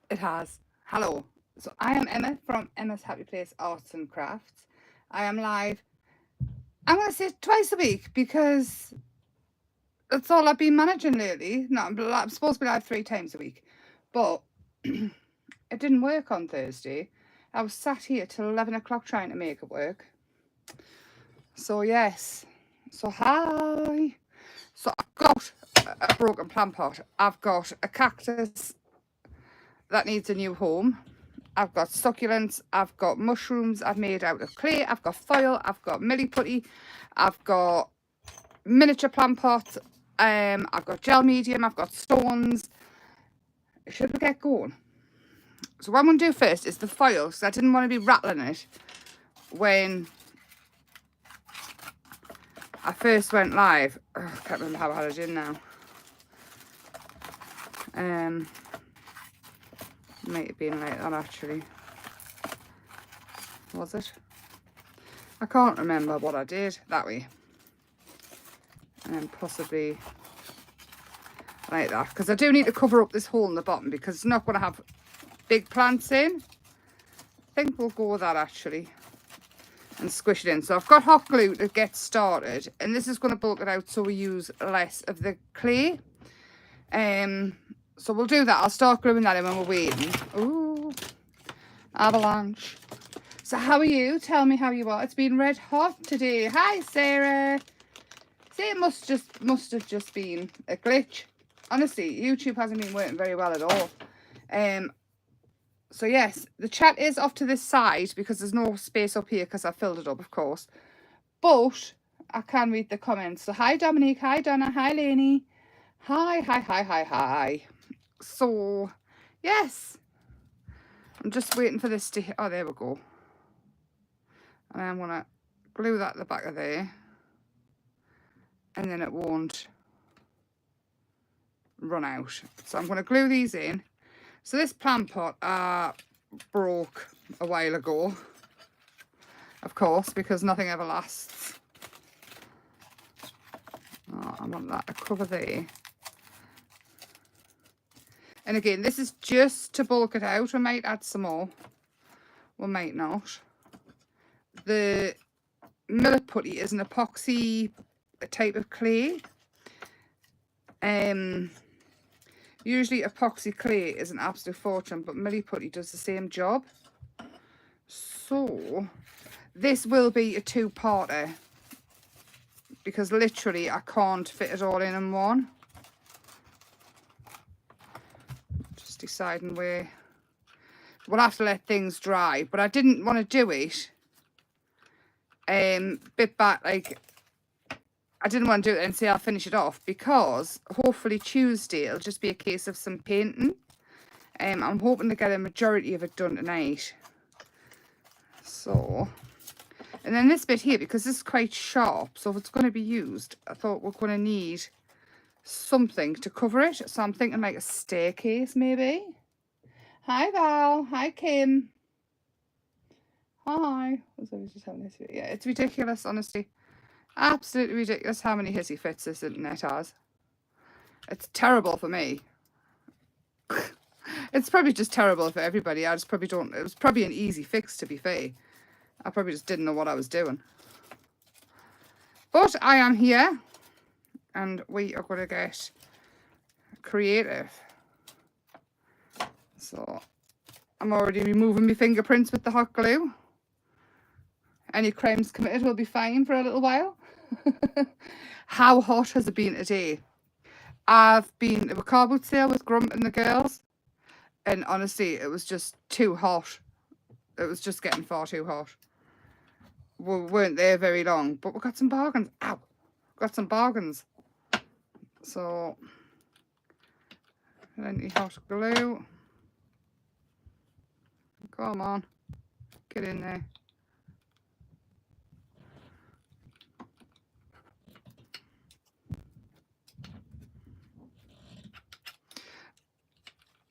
It has. Hello. So I am Emma from Emma's Happy Place Arts and Crafts. I am live, I'm going to say twice a week because that's all I've been managing lately. No, I'm supposed to be live 3 times a week. But it didn't work on Thursday. I was sat here till 11 o'clock trying to make it work. So, yes. So, hi. So, I've got a broken plant pot. I've got a cactus that needs a new home. I've got succulents, I've got mushrooms I've made out of clay, I've got foil, I've got milli putty, I've got miniature plant pots, I've got gel medium, I've got stones. Should we get going? So what I'm going to do first is the foil, because I didn't want to be rattling it when I first went live. Oh, I can't remember how I had it in now. Might have been like that actually. Was it? I can't remember what I did that way. And possibly like that, because I do need to cover up this hole in the bottom because it's not going to have big plants in. I think we'll go with that actually and squish it in. So I've got hot glue to get started, and this is going to bulk it out so we use less of the clay. So we'll do that. I'll start gluing that in when we're waiting. Ooh, avalanche. So how are you? Tell me how you are. It's been red hot today. Hi Sarah. See, it must have just been a glitch. Honestly, YouTube hasn't been working very well at all. So yes, the chat is off to this side because there's no space up here because I filled it up, of course. But I can read the comments. So hi Dominique, hi Donna, hi Lainey. Hi. So yes, I'm just waiting for this to, oh, there we go. And I'm gonna glue that at the back of there, and then it won't run out. So I'm going to glue these in. So this plant pot broke a while ago, of course, because nothing ever lasts. Oh, I want that to cover there. And again, this is just to bulk it out. We might add some more. We might not. The millet putty is an epoxy type of clay. Usually epoxy clay is an absolute fortune, but milli putty does the same job. So this will be a two-parter because literally I can't fit it all in one. Just deciding where. We'll have to let things dry, but I didn't want to do it bit back, like I didn't want to do it and say I'll finish it off, because hopefully Tuesday it'll just be a case of some painting. I'm hoping to get a majority of it done tonight. So, and then this bit here, because this is quite sharp, so if it's going to be used, I thought we're going to need something to cover it. So I'm thinking like a staircase maybe. Hi Val, hi Kim. Hi. Yeah, it's ridiculous, honestly. Absolutely ridiculous how many hissy fits this internet has. It's terrible for me. It's probably just terrible for everybody. I just probably don't. It was probably an easy fix, to be fair. I probably just didn't know what I was doing. But I am here, and we are going to get creative. So I'm already removing my fingerprints with the hot glue. Any crimes committed will be fine for a little while. How hot has it been today? I've been to a car boot sale with Grump and the girls, and honestly, it was just too hot. It was just getting far too hot. We weren't there very long, but we got some bargains. Ow! Got some bargains. So, plenty hot glue. Come on, get in there.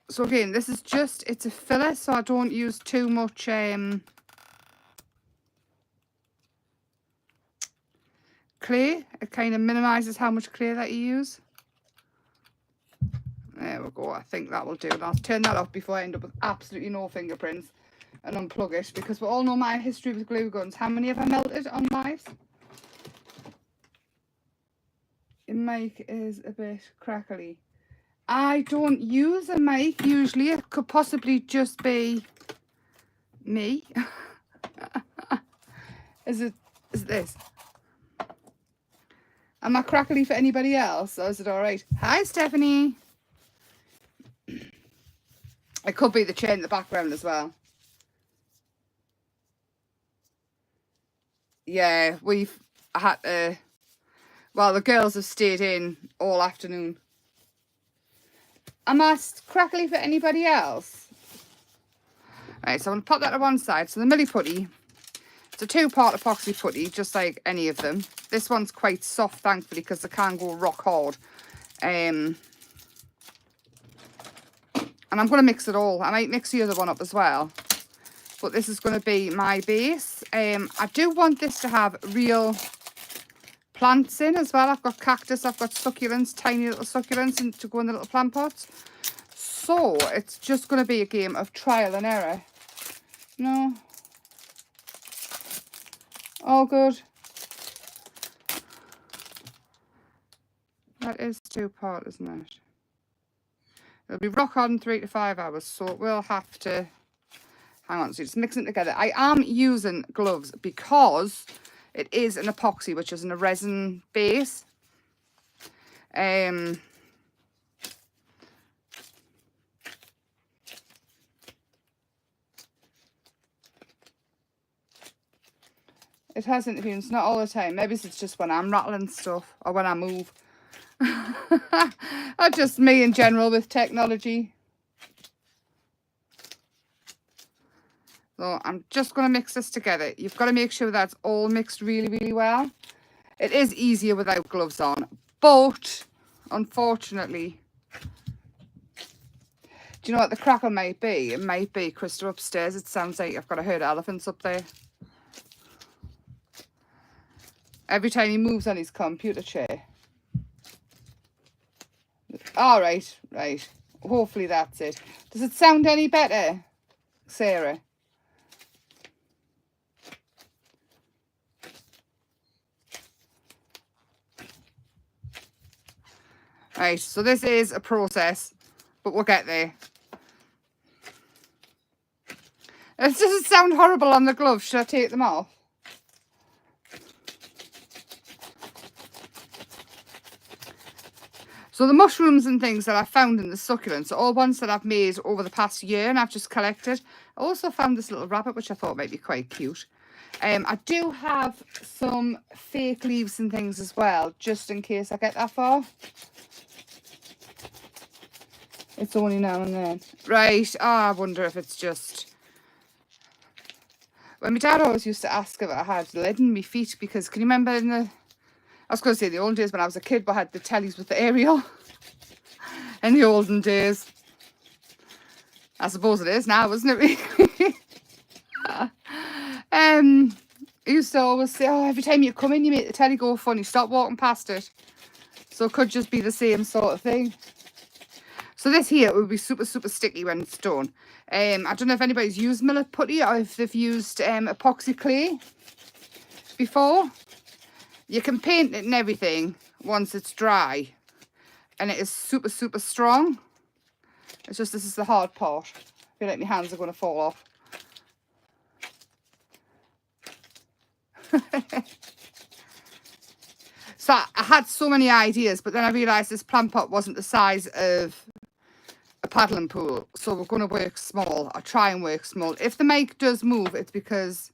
So again, this is just, it's a filler, so I don't use too much clay. It kind of minimises how much clay that you use. There we go. I think that will do. And I'll turn that off before I end up with absolutely no fingerprints and unplug it, because we all know my history with glue guns. How many have I melted on lives? Your mic is a bit crackly. I don't use a mic usually. It could possibly just be me. Is it this? Am I crackly for anybody else, or is it all right? Hi, Stephanie. It could be the chair in the background as well. Yeah, we've had to... Well, the girls have stayed in all afternoon. Am I crackly for anybody else? Right, so I'm going to pop that to one side. So the Milli Putty, it's a 2-part epoxy putty, just like any of them. This one's quite soft, thankfully, because they can go rock hard. And I'm going to mix it all. I might mix the other one up as well. But this is going to be my base. I do want this to have real plants in as well. I've got cactus, I've got succulents, tiny little succulents and to go in the little plant pots. So it's just going to be a game of trial and error. No. All good. That is 2-part, isn't it? It'll be rock hard in 3 to 5 hours, so it will have to... Hang on, so just mixing it together. I am using gloves because it is an epoxy, which is in a resin base. It has interference, not all the time. Maybe it's just when I'm rattling stuff or when I move. Or just me in general with technology. So I'm just going to mix this together. You've got to make sure that's all mixed really, really well. It is easier without gloves on, but unfortunately, do you know what the crackle might be? It might be Krista upstairs. It sounds like I've got a herd of elephants up there. Every time he moves on his computer chair. All right, right. Hopefully that's it. Does it sound any better, Sarah? Right, so this is a process, but we'll get there. It doesn't sound horrible on the gloves. Should I take them off? So the mushrooms and things that I found in the succulents are all ones that I've made over the past year and I've just collected. I also found this little rabbit, which I thought might be quite cute. I do have some fake leaves and things as well, just in case I get that far. It's only now and then. Right, oh, I wonder if it's just... When my dad always used to ask if I had lead in my feet, because can you remember in the... I was going to say the old days when I was a kid, we had the tellies with the aerial. In the olden days. I suppose it is now, isn't it? He used to always say, oh, every time you come in, you make the telly go funny. Stop walking past it. So it could just be the same sort of thing. So this here will be super, super sticky when it's done. I don't know if anybody's used Milli Putty or if they've used epoxy clay before. You can paint it and everything once it's dry. And it is super, super strong. It's just this is the hard part. I feel like my hands are going to fall off. So I had so many ideas, but then I realised this plant pot wasn't the size of a paddling pool. So we're going to work small, or try and work small. If the mic does move, it's because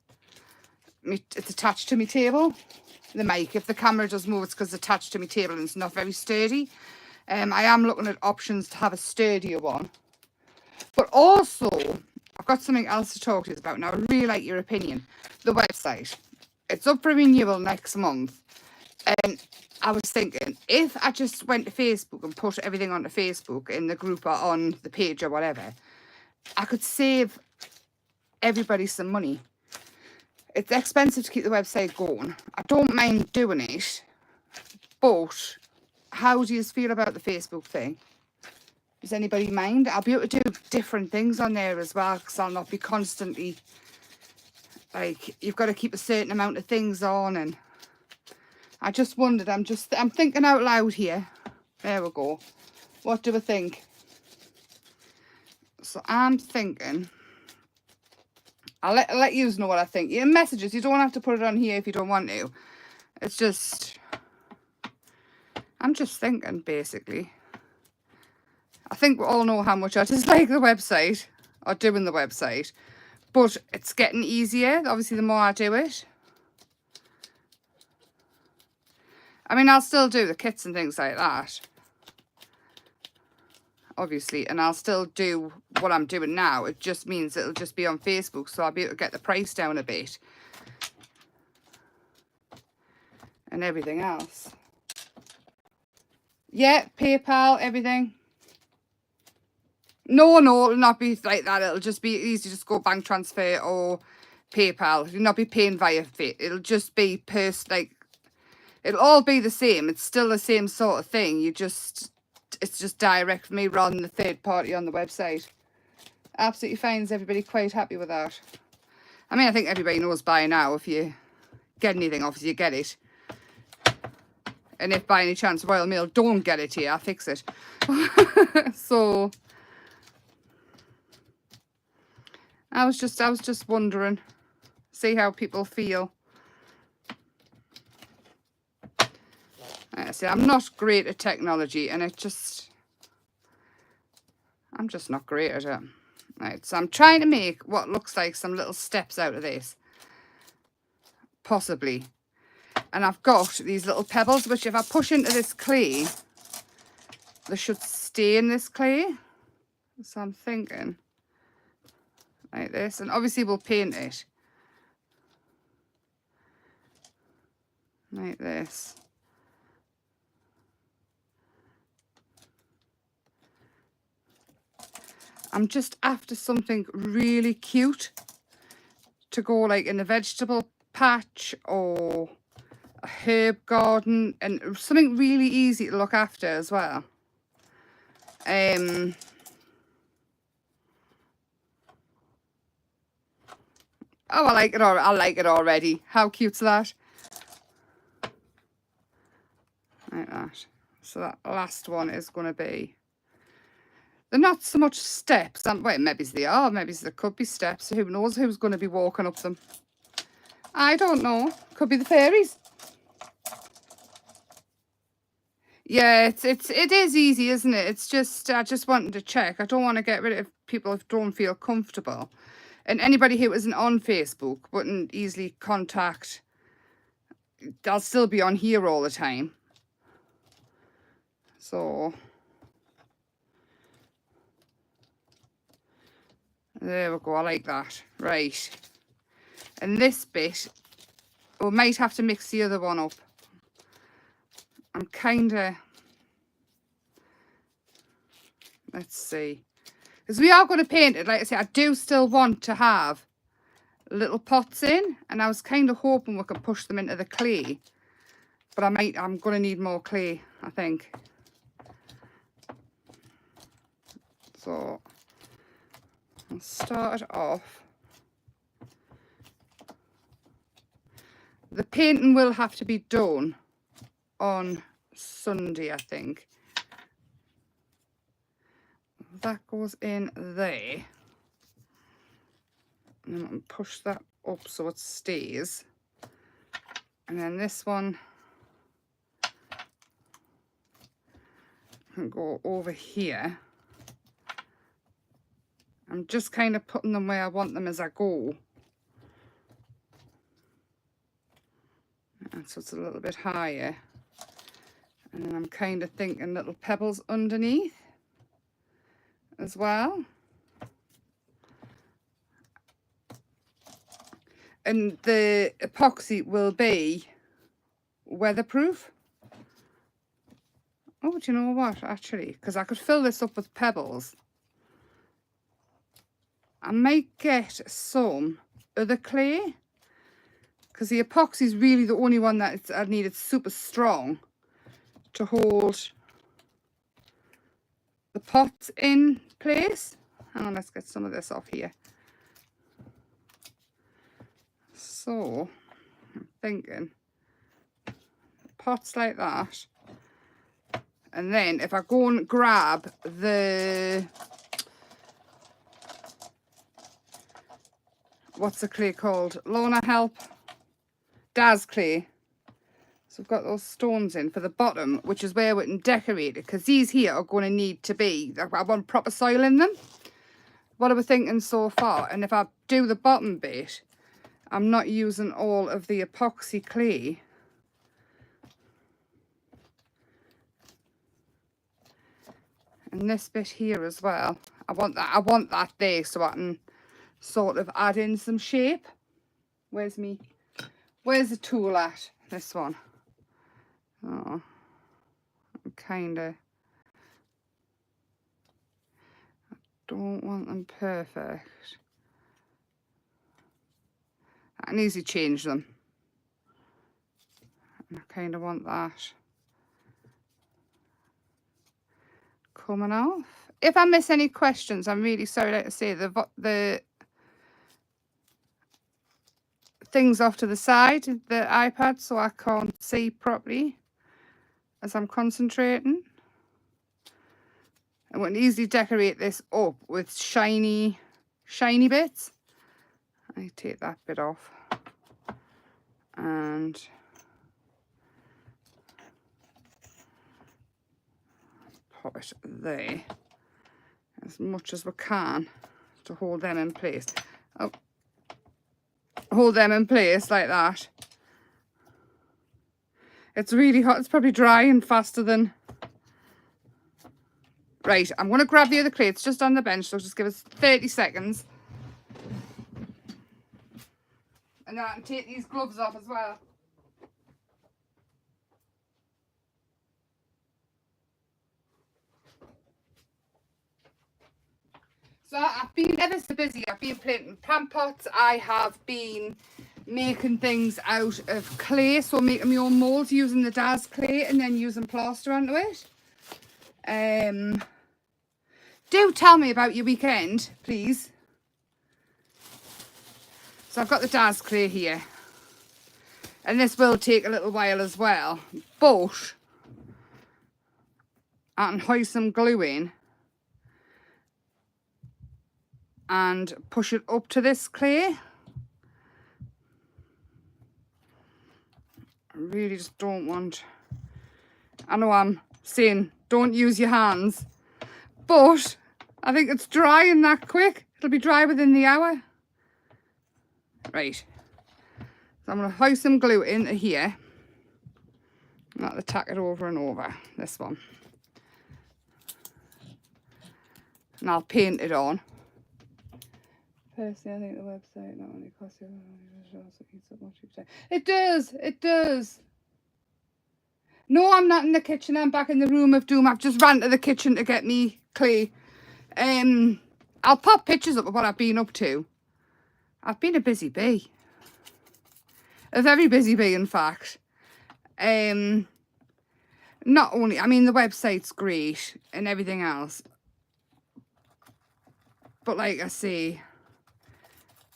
it's attached to my table. The mic, if the camera does move, it's because it's attached to my table and it's not very sturdy. I am looking at options to have a sturdier one. But also, I've got something else to talk to you about. Now, I really like your opinion. The website. It's up for renewal next month. And I was thinking, if I just went to Facebook and put everything onto Facebook in the group or on the page or whatever, I could save everybody some money. It's expensive to keep the website going. I don't mind doing it, but how do you feel about the Facebook thing? Does anybody mind? I'll be able to do different things on there as well, because I'll not be constantly, like, you've got to keep a certain amount of things on. And I just wondered, I'm thinking out loud here. There we go. What do we think? So I'm thinking, I'll let you know what I think. Yeah, messages, you don't have to put it on here if you don't want to. It's just, I'm just thinking, basically. I think we all know how much I dislike the website, or doing the website. But it's getting easier, obviously, the more I do it. I mean, I'll still do the kits and things like that, obviously, and I'll still do what I'm doing now. It just means it'll just be on Facebook, so I'll be able to get the price down a bit and everything else. Yeah, PayPal, everything. No, it'll not be like that. It'll just be easy. Just go bank transfer or PayPal. You'll not be paying via Fit. It'll just be it'll all be the same. It's still the same sort of thing. It's just direct for me rather than the third party on the website. Absolutely fine. Is everybody quite happy with that? I mean, I think everybody knows by now, if you get anything off, you get it. And if by any chance Royal Mail don't get it here, I fix it. So I was just wondering, see how people feel. See, I'm not great at technology, and I'm just not great at it. Right, so I'm trying to make what looks like some little steps out of this, possibly. And I've got these little pebbles, which if I push into this clay, they should stay in this clay. So I'm thinking like this, and obviously we'll paint it like this. I'm just after something really cute to go like in a vegetable patch or a herb garden, and something really easy to look after as well. Oh, I like it. I like it already. How cute's that? Like that. So that last one is going to be. They're not so much steps. Well, maybe they are. Maybe there could be steps. Who knows who's going to be walking up them? I don't know. Could be the fairies. Yeah, it is easy, isn't it? It's just, I just wanted to check. I don't want to get rid of people who don't feel comfortable. And anybody who isn't on Facebook wouldn't easily contact. I'll still be on here all the time. So there we go. I like that. Right. And this bit, we might have to mix the other one up. I'm kind of, let's see. Because we are going to paint it. Like I say, I do still want to have little pots in. And I was kind of hoping we could push them into the clay. But I'm going to need more clay, I think. So I'll start it off. The painting will have to be done on Sunday, I think. That goes in there. And then push that up so it stays. And then this one can go over here. I'm just kind of putting them where I want them as I go. And so it's a little bit higher. And then I'm kind of thinking little pebbles underneath as well. And the epoxy will be weatherproof. Oh, do you know what, actually? Because I could fill this up with pebbles. I might get some other clay. Because the epoxy is really the only one that I need. It's super strong to hold the pot in place. Hang on, let's get some of this off here. So I'm thinking pots like that, and then if I go and grab the, what's the clay called? Lorna, help. Daz clay. So I've got those stones in for the bottom, which is where we can decorate it, because these here are going to need to be, I want proper soil in them. What are we thinking so far? And if I do the bottom bit, I'm not using all of the epoxy clay. And this bit here as well. I want that there so I can sort of add in some shape. Where's the tool at? This one. Oh, I'm kinda, I don't want them perfect. I can easily change them. And I kinda want that coming off. If I miss any questions, I'm really sorry. Like I say, the things off to the side, the iPad, so I can't see properly as I'm concentrating. And we can easily decorate this up with shiny bits. I take that bit off and pop it there as much as we can to hold them in place. Oh, hold them in place like that. It's really hot. It's probably drying faster than... Right, I'm going to grab the other clay. It's just on the bench, so just give us 30 seconds. And then I can take these gloves off as well. So I've been ever so busy. I've been planting plant pots. I have been making things out of clay, so making my own moulds using the Daz clay and then using plaster onto it. Do tell me about your weekend, please. So I've got the Daz clay here, and this will take a little while as well, but I can hoist some glue in and push it up to this clay. I really just don't want... I know I'm saying don't use your hands, but I think it's drying that quick. It'll be dry within the hour. Right. So I'm going to hoist some glue into here. I'm going to tack it over and over, this one. And I'll paint it on. Personally, I think the website not only costs you, it does, it does. No, I'm not in the kitchen. I'm back in the room of doom. I've just ran to the kitchen to get me clay. I'll pop pictures up of what I've been up to. I've been a busy bee. A very busy bee, in fact. Not only, I mean, the website's great and everything else. But like I say,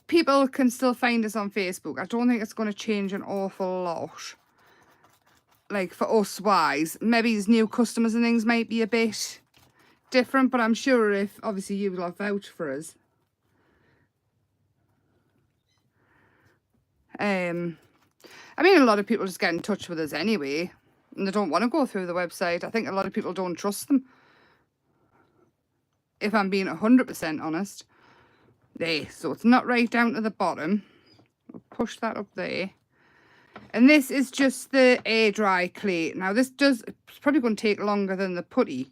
people can still find us on Facebook. I don't think it's going to change an awful lot. Like for us wise, maybe his new customers and things might be a bit different, but I'm sure if obviously you will vouch for us. I mean, a lot of people just get in touch with us anyway, and they don't want to go through the website. I think a lot of people don't trust them, if I'm being 100% honest. There, so it's not right down to the bottom. We'll push that up there. And this is just the air dry clay. Now it's probably going to take longer than the putty,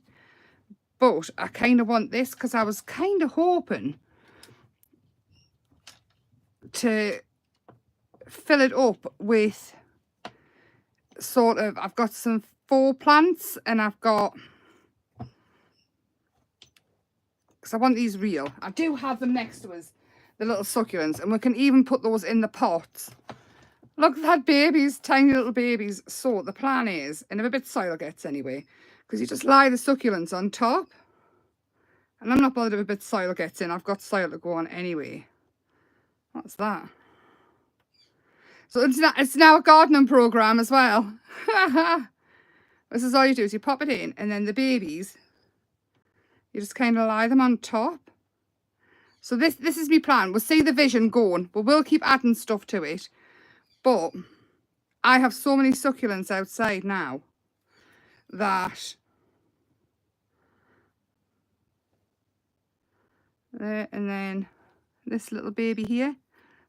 but I kind of want this because I was kind of hoping to fill it up with sort of, I've got some faux plants and I've got, because I want these real. I do have them next to us, the little succulents, and we can even put those in the pots. Look, they've had babies, tiny little babies. So the plan is, and if a bit soil gets anyway, because you just lie the succulents on top. And I'm not bothered if a bit of soil gets in. I've got soil to go on anyway. What's that? So it's now a gardening program as well. This is all you do is you pop it in, and then the babies, you just kind of lie them on top. So this is my plan. We'll see the vision going, but we'll keep adding stuff to it. But I have so many succulents outside now that there, and then this little baby here,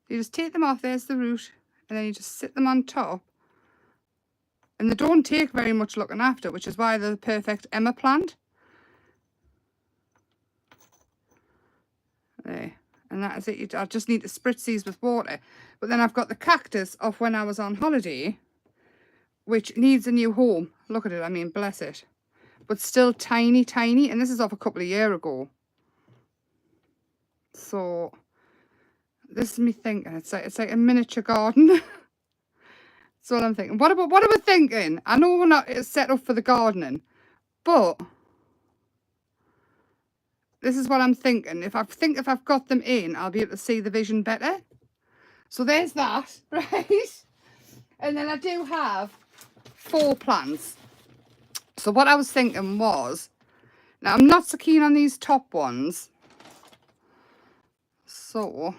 you just take them off. There's the root, and then you just sit them on top, and they don't take very much looking after, which is why they're the perfect Emma plant. There, and that is it. I just need to spritz these with water. But then I've got the cactus off when I was on holiday, which needs a new home. Look at it, I mean, bless it. But still tiny, tiny. And this is off a couple of years ago. So this is me thinking. It's like a miniature garden. That's what I'm thinking. What am I thinking? I know we're not set up for the gardening, but this is what I'm thinking. If I've got them in, I'll be able to see the vision better. So there's that, right? And then I do have 4 plants. So what I was thinking was, now I'm not so keen on these top ones. So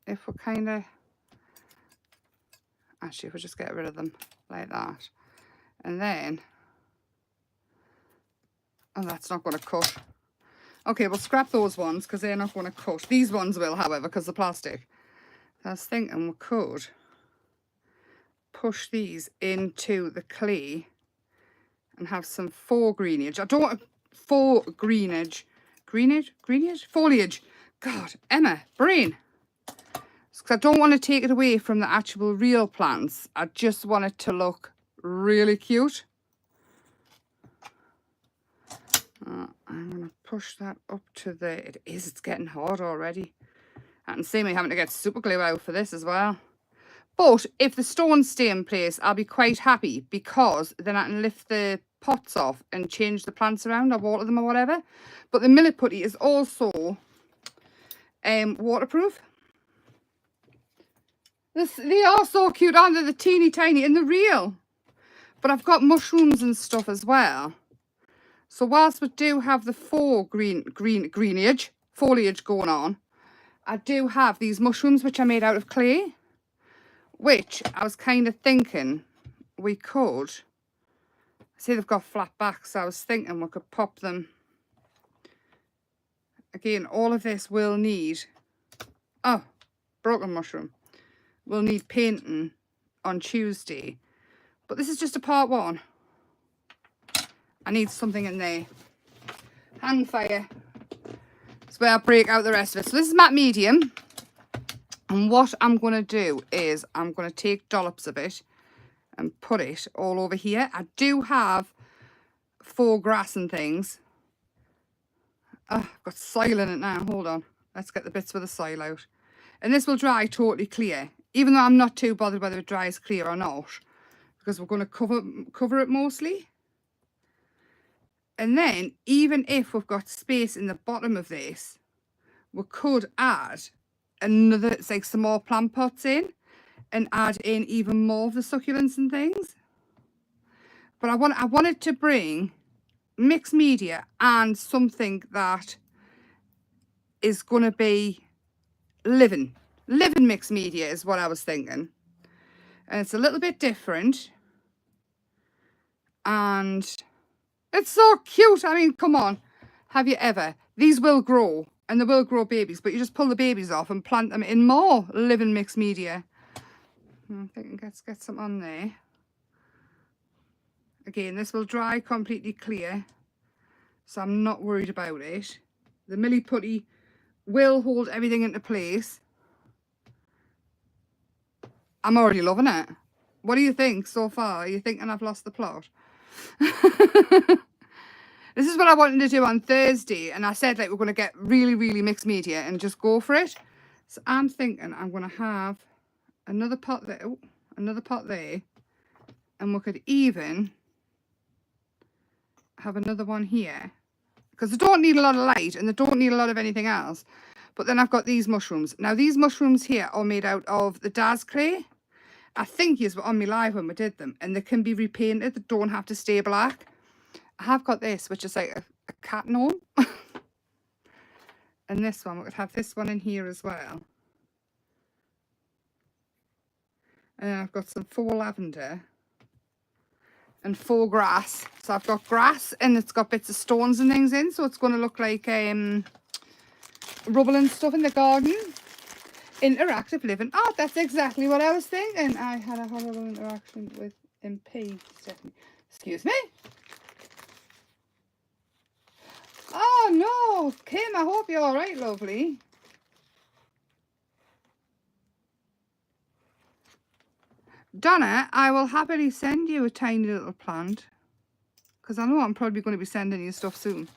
if we kind of, actually if we just get rid of them like that. And then, oh, that's not going to cut. Okay, we'll scrap those ones because they're not going to cut. These ones will, however, because they're plastic. I was thinking we could push these into the clay and have some foliage. I don't want greenage. Foliage. God, Emma, brain. Because I don't want to take it away from the actual real plants. I just want it to look really cute. I'm going to push that up to the... It's getting hot already. I can see me having to get super glue out for this as well. But if the stones stay in place, I'll be quite happy, because then I can lift the pots off and change the plants around or water them or whatever. But the millet putty is also waterproof. They are so cute, aren't they? The teeny tiny and the real. But I've got mushrooms and stuff as well. So whilst we do have the foliage going on, I do have these mushrooms which I made out of clay, which I was kind of thinking we could, see they've got flat backs, so I was thinking we could pop them. Again, all of this will need, oh, broken mushroom, will need painting on Tuesday. But this is just a part 1. I need something in there. Hang fire. That's where I break out the rest of it. So this is matte medium. And what I'm going to do is I'm going to take dollops of it and put it all over here. I do have 4 grass and things. Oh, I've got soil in it now. Hold on. Let's get the bits with the soil out. And this will dry totally clear. Even though I'm not too bothered whether it dries clear or not. Because we're going to cover it mostly. And then, even if we've got space in the bottom of this, we could add another, it's like some more plant pots in, and add in even more of the succulents and things. But I wanted to bring mixed media and something that is going to be living mixed media is what I was thinking. And it's a little bit different. And it's so cute. I mean, come on. Have you ever? These will grow, and they will grow babies, but you just pull the babies off and plant them in more living mixed media. I think let's get some on there. Again, this will dry completely clear, so I'm not worried about it. The milli putty will hold everything into place. I'm already loving it. What do you think so far? Are you thinking I've lost the plot? This is what I wanted to do on Thursday, and I said like we're going to get really mixed media and just go for it. So I'm thinking I'm going to have another pot there, and we could even have another one here, because they don't need a lot of light and they don't need a lot of anything else. But then I've got these mushrooms. Now, these mushrooms here are made out of the Daz clay. I think these were on me live when we did them, and they can be repainted. They don't have to stay black. I have got this, which is like a cat gnome. And this one, we could have this one in here as well. And then I've got some faux lavender and faux grass. So I've got grass and it's got bits of stones and things in. So it's going to look like rubble and stuff in the garden. Interactive living. Oh, that's exactly what I was thinking. I had a horrible interaction with MP, Stephanie. Excuse me. Oh, no. Kim, I hope you're all right, lovely. Donna, I will happily send you a tiny little plant. Because I know I'm probably going to be sending you stuff soon.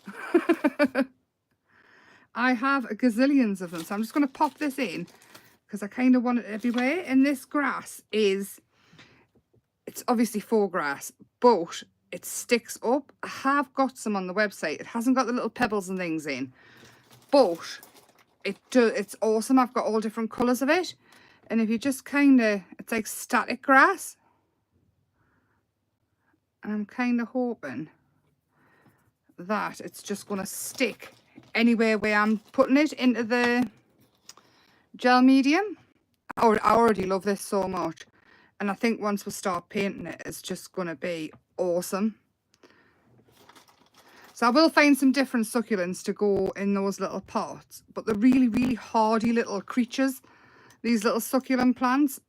I have a gazillions of them. So I'm just going to pop this in. Because I kind of want it everywhere. And this grass is... It's obviously faux grass. But it sticks up. I have got some on the website. It hasn't got the little pebbles and things in. But it's awesome. I've got all different colours of it. And if you just kind of... It's like static grass. And I'm kind of hoping that it's just going to stick anywhere where I'm putting it into the gel medium. I already love this so much. And I think once we start painting it, it's just going to be awesome. So I will find some different succulents to go in those little pots. But they're really, really hardy little creatures. These little succulent plants.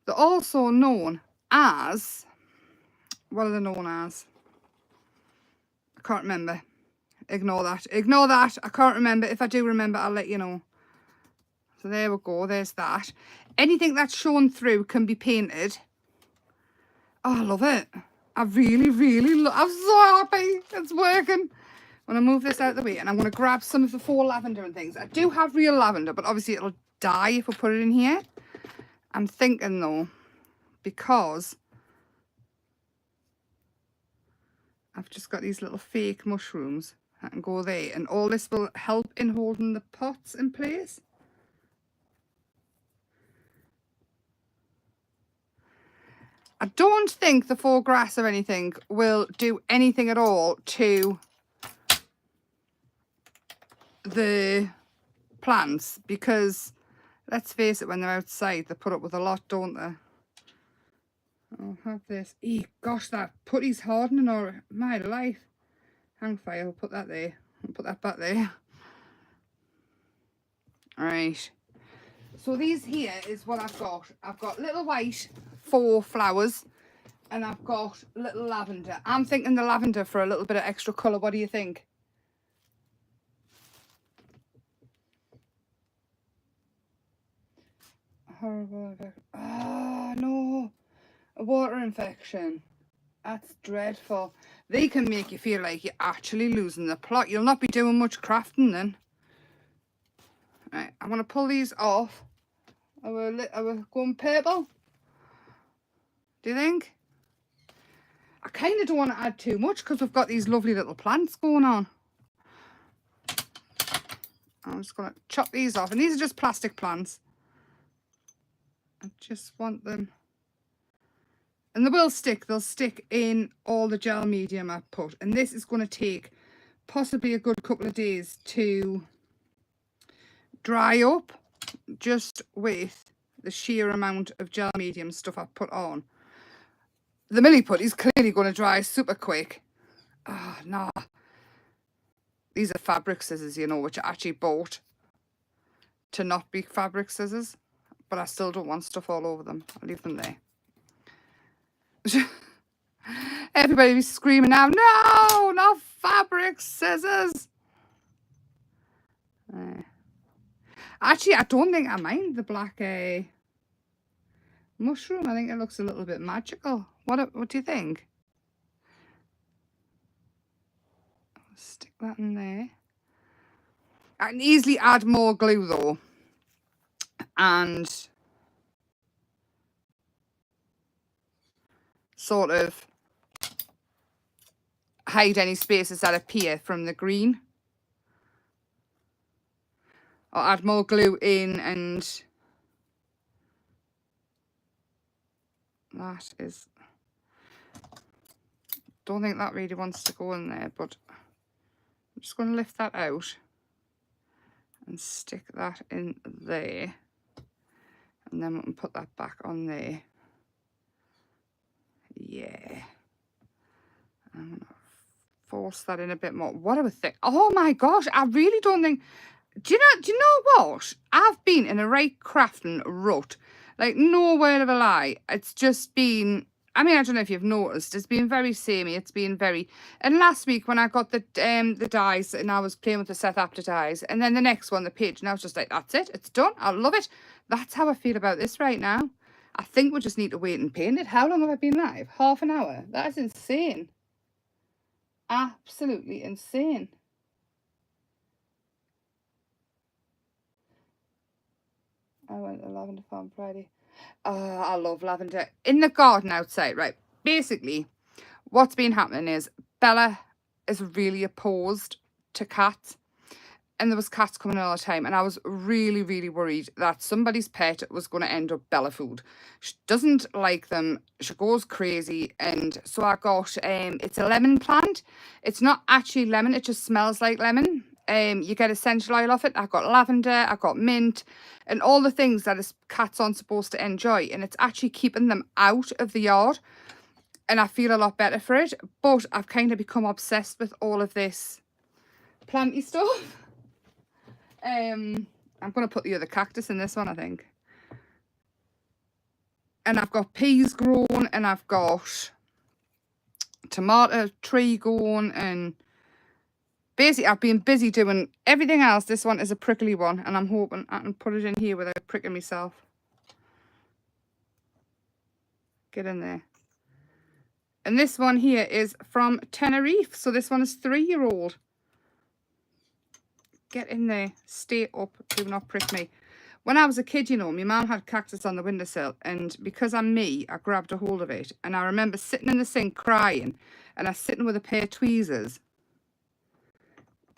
They're also known as... What are they known as? I can't remember. Ignore that. Ignore that. I can't remember. If I do remember, I'll let you know. So there we go. There's that. Anything that's shown through can be painted. Oh, I love it. I really, really love... I'm so happy. It's working. I'm going to move this out of the way and I'm going to grab some of the faux lavender and things. I do have real lavender, but obviously it'll die if we put it in here. I'm thinking though, because... I've just got these little fake mushrooms that can go there. And all this will help in holding the pots in place. I don't think the faux grass or anything will do anything at all to the plants. Because, let's face it, when they're outside, they put up with a lot, don't they? I'll have this. Gosh, that putty's hardening or my life. Hang fire, I'll put that there. I'll put that back there. Alright. So these here is what I've got. I've got little white faux flowers. And I've got little lavender. I'm thinking the lavender for a little bit of extra colour. What do you think? Horrible. Oh, no. A water infection. That's dreadful. They can make you feel like you're actually losing the plot. You'll not be doing much crafting then. Right, I'm going to pull these off. Are we going purple? Do you think? I kind of don't want to add too much because we've got these lovely little plants going on. I'm just going to chop these off. And these are just plastic plants. I just want them... And they will stick. They'll stick in all the gel medium I put. And this is going to take possibly a good couple of days to dry up just with the sheer amount of gel medium stuff I've put on. The milli putty is clearly going to dry super quick. Oh, no. These are fabric scissors, you know, which I actually bought to not be fabric scissors. But I still don't want stuff all over them. I'll leave them there. Everybody be screaming now, no, not fabric scissors. Actually, I don't think I mind the black mushroom. I think it looks a little bit magical. What do you think? I'll stick that in there. I can easily add more glue though. And sort of hide any spaces that appear from the green. Or add more glue in, and that is, don't think that really wants to go in there, but I'm just going to lift that out and stick that in there, and then we can put that back on there. Yeah, I'm going to force that in a bit more. What do we think? Oh my gosh, I really don't think, do you know what? I've been in a right crafting rut. Like, no word of a lie. It's just been, I mean, I don't know if you've noticed, it's been very samey. It's been very, and last week when I got the dies and I was playing with the Seth Apter dies, and then the next one, the page, and I was just like, that's it, it's done, I love it. That's how I feel about this right now. I think we just need to wait and paint it. How long have I been live? Half an hour. That is insane. Absolutely insane. I went to Lavender Farm Friday. Oh, I love lavender. In the garden outside, right? Basically, what's been happening is Bella is really opposed to cats. And there was cats coming all the time. And I was really, really worried that somebody's pet was going to end up Bella food. She doesn't like them. She goes crazy. And so I got, it's a lemon plant. It's not actually lemon. It just smells like lemon. You get essential oil off it. I got lavender, I got mint, and all the things that cats aren't supposed to enjoy. And it's actually keeping them out of the yard. And I feel a lot better for it. But I've kind of become obsessed with all of this planty stuff. I'm going to put the other cactus in this one, I think. And I've got peas grown, and I've got tomato tree going, and basically I've been busy doing everything else. This one is a prickly one, and I'm hoping I can put it in here without pricking myself. Get in there. And this one here is from Tenerife. So this one is 3-year-old. Get in there. Stay up. Do not prick me. When I was a kid, you know, my mum had cactus on the windowsill. And because I'm me, I grabbed a hold of it. And I remember sitting in the sink crying. And I was sitting with a pair of tweezers,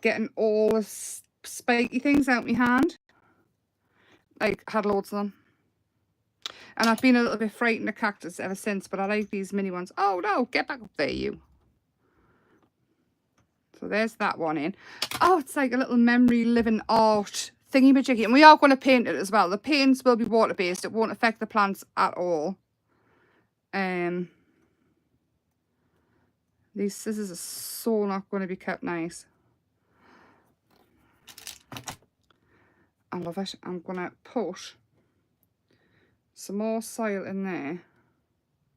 getting all the spiky things out my hand. Like, had loads of them. And I've been a little bit frightened of cactus ever since. But I like these mini ones. Oh, no. Get back up there, you. So there's that one in. Oh, it's like a little memory living art thingy-majiggy. And we are going to paint it as well. The paints will be water-based. It won't affect the plants at all. These scissors are so not going to be kept nice. I love it. I'm going to put some more soil in there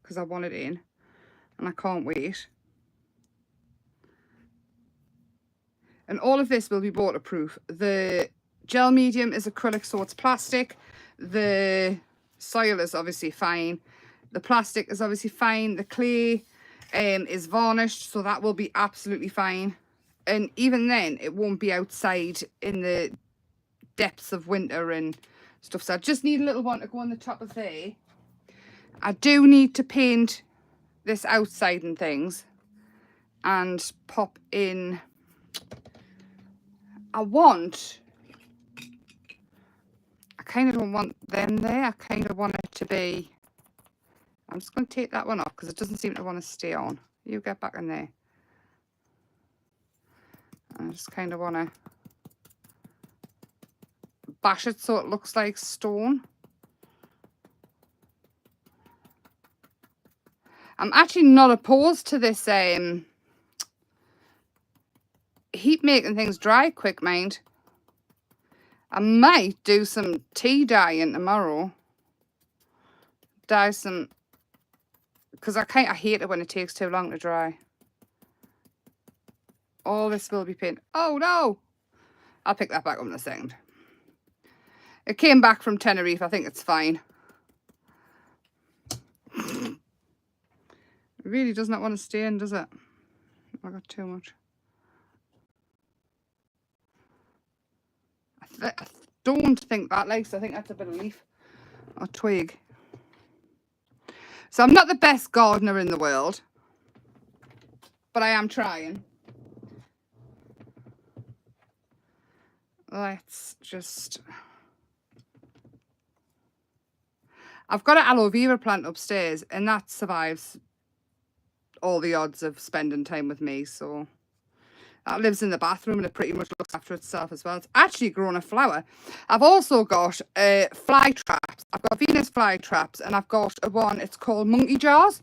because I want it in. And I can't wait. And all of this will be waterproof. The gel medium is acrylic, so it's plastic. The soil is obviously fine. The plastic is obviously fine. The clay is varnished, so that will be absolutely fine. And even then, it won't be outside in the depths of winter and stuff. So I just need a little one to go on the top of there. I do need to paint this outside and things. And pop in... I kind of don't want them there. I kind of want it to be... I'm just going to take that one off because it doesn't seem to want to stay on. You get back in there. I just kind of want to bash it so it looks like stone. I'm actually not opposed to this heat making things dry quick, mind. I might do some tea dyeing tomorrow. Dye some, because I hate it when it takes too long to dry. All this will be painted. Oh no! I'll pick that back up in a second. It came back from Tenerife. I think it's fine. It really does not want to stay in, does it? I got too much. I don't think that likes. I think that's a bit of leaf or twig. So I'm not the best gardener in the world. but I am trying. Let's just... I've got an aloe vera plant upstairs, and that survives all the odds of spending time with me, so... That lives in the bathroom, and it pretty much looks after itself as well. It's actually grown a flower. I've also got fly traps. I've got Venus fly traps, and I've got one, it's called monkey jars.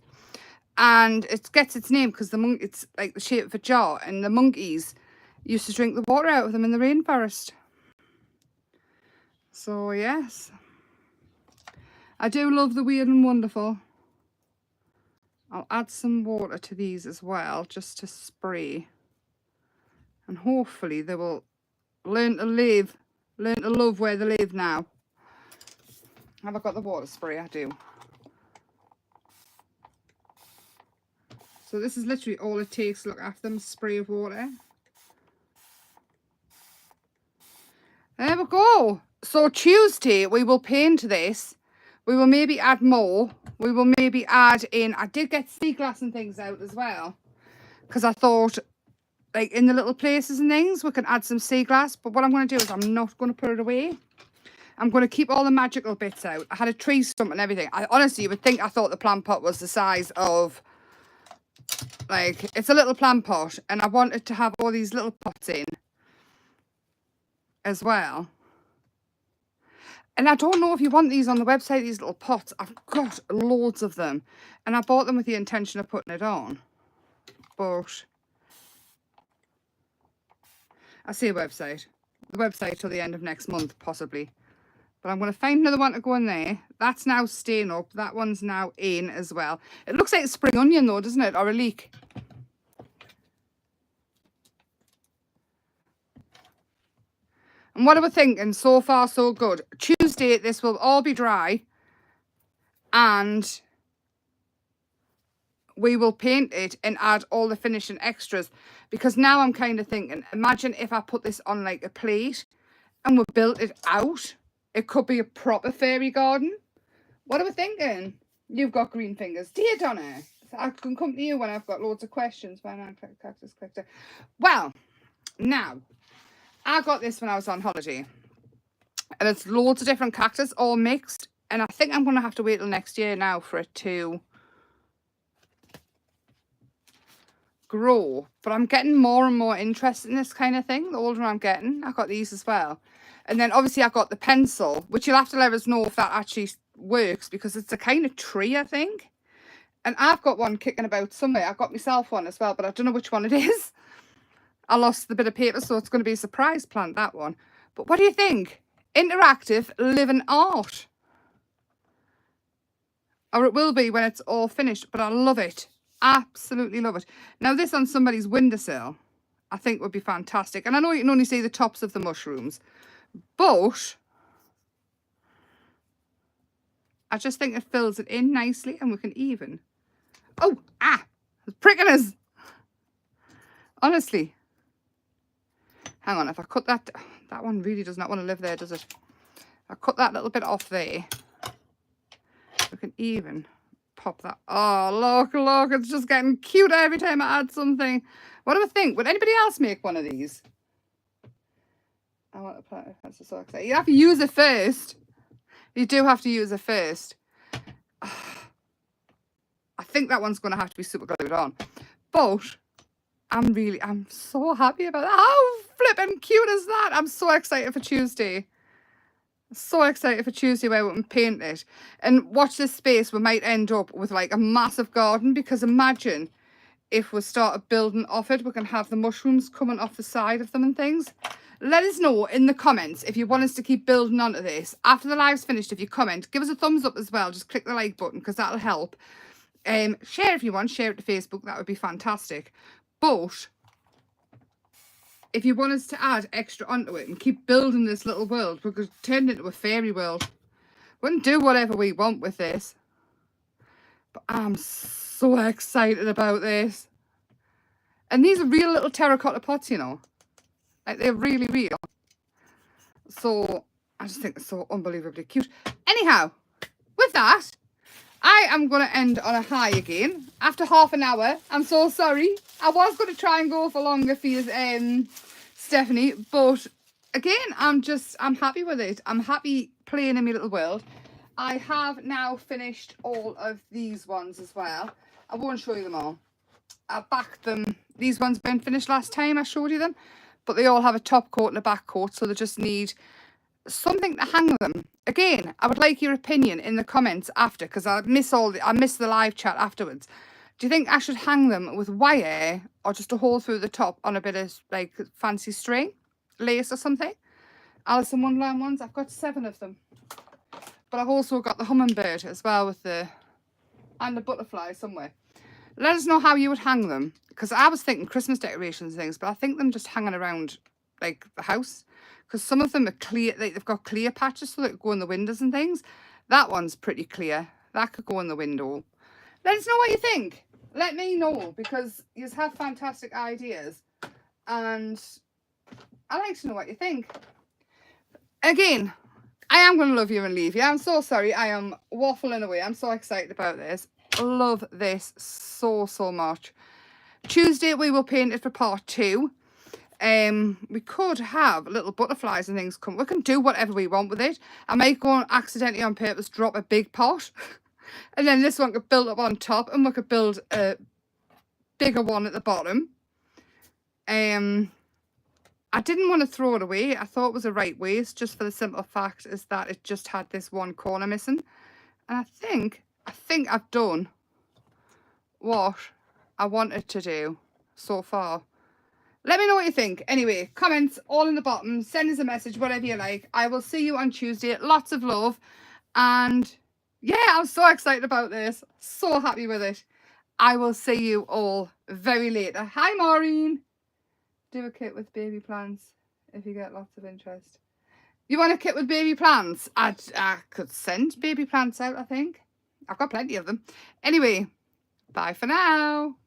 And it gets its name because it's like the shape of a jar, and the monkeys used to drink the water out of them in the rainforest. So, yes. I do love the weird and wonderful. I'll add some water to these as well, just to spray. And hopefully they will learn to love where they live now. Have I got the water spray? I do. So this is literally all it takes to look after them, spray of water. There we go. So Tuesday we will paint this. We will maybe add more. We will maybe add in, I did get sea glass and things out as well. Because I thought, like in the little places and things, we can add some sea glass. But what I'm going to do is I'm not going to put it away. I'm going to keep all the magical bits out. I had a tree stump and everything. Honestly, you would think I thought the plant pot was the size of, like, it's a little plant pot. And I wanted to have all these little pots in as well. And I don't know if you want these on the website, these little pots. I've got loads of them. And I bought them with the intention of putting it on. But I see a website. The website till the end of next month, possibly. But I'm going to find another one to go in there. That's now staying up. That one's now in as well. It looks like a spring onion though, doesn't it? Or a leek. And what are we thinking? So far, so good. Tuesday, this will all be dry. And we will paint it and add all the finishing extras. Because now I'm kind of thinking, imagine if I put this on like a plate and we built it out. It could be a proper fairy garden. What are we thinking? You've got green fingers. Dear Donna, I can come to you when I've got loads of questions. Cactus collector. Well, now, I got this when I was on holiday. And it's loads of different cactus all mixed. And I think I'm going to have to wait till next year now for it to grow. But I'm getting more and more interested in this kind of thing the older I'm getting. I got these as well. And then obviously I got the pencil, which you'll have to let us know if that actually works, because it's a kind of tree, I think. And I've got one kicking about somewhere. I got myself one as well, but I don't know which one it is. I lost the bit of paper, so it's going to be a surprise plant, that one. But what do you think? Interactive living art. Or it will be when it's all finished, but I love it. Absolutely love it. Now this on somebody's windowsill, I think would be fantastic. And I know you can only see the tops of the mushrooms, but I just think it fills it in nicely, and we can even... Oh, it's pricking us. Honestly. Hang on, if I cut that... That one really does not want to live there, does it? If I cut that little bit off there, we can even pop that... Oh, look, it's just getting cuter every time I add something. What do I think? Would anybody else make one of these? I want to plant it. That's so exciting. You have to use it first. You do have to use it first. I think that one's going to have to be super glued on. But I'm so happy about that. How flipping cute is that? I'm so excited for Tuesday. So excited for Tuesday where we can paint it. And watch this space. We might end up with like a massive garden, because imagine if we started building off it, we can have the mushrooms coming off the side of them and things. Let us know in the comments if you want us to keep building onto this. After the live's finished, if you comment, give us a thumbs up as well. Just click the like button, because that'll help. Share if you want. Share it to Facebook. That would be fantastic. But if you want us to add extra onto it and keep building this little world, we could turn it into a fairy world. We can do whatever we want with this. But I'm so excited about this. And these are real little terracotta pots, you know. Like, they're really real. So I just think it's so unbelievably cute. Anyhow, with that, I am going to end on a high again after half an hour. I'm so sorry. I was going to try and go for longer for you, Stephanie, but again, I'm happy with it. I'm happy playing in my little world. I have now finished all of these ones as well. I won't show you them all. I backed them. These ones been finished last time I showed you them, but they all have a top coat and a back coat, so they just need something to hang them. Again, I would like your opinion in the comments after, because I miss the live chat afterwards. Do you think I should hang them with wire or just a hole through the top on a bit of like fancy string, lace or something? Alice in Wonderland ones, I've got 7 of them. But I've also got the hummingbird as well and the butterfly somewhere. Let us know how you would hang them, because I was thinking Christmas decorations and things, but I think them just hanging around like the house, because some of them are clear, like they've got clear patches so that go in the windows and things. That one's pretty clear. That could go in the window. Let us know what you think. Let me know, because you have fantastic ideas and I like to know what you think. Again, I am going to love you and leave you. I'm so sorry. I am waffling away. I'm so excited about this. Love this so much. Tuesday we will paint it for part 2. We could have little butterflies and things come. We can do whatever we want with it. I might go and accidentally on purpose drop a big pot and then this one could build up on top and we could build a bigger one at the bottom. I didn't want to throw it away. I thought it was a right waste, just for the simple fact is that it just had this one corner missing. And I think I've done what I wanted to do so far. Let me know what you think. Anyway, comments all in the bottom. Send us a message, whatever you like. I will see you on Tuesday. Lots of love. And yeah, I'm so excited about this. So happy with it. I will see you all very later. Hi, Maureen. Do a kit with baby plants if you get lots of interest. You want a kit with baby plants? I could send baby plants out, I think. I've got plenty of them. Anyway, bye for now.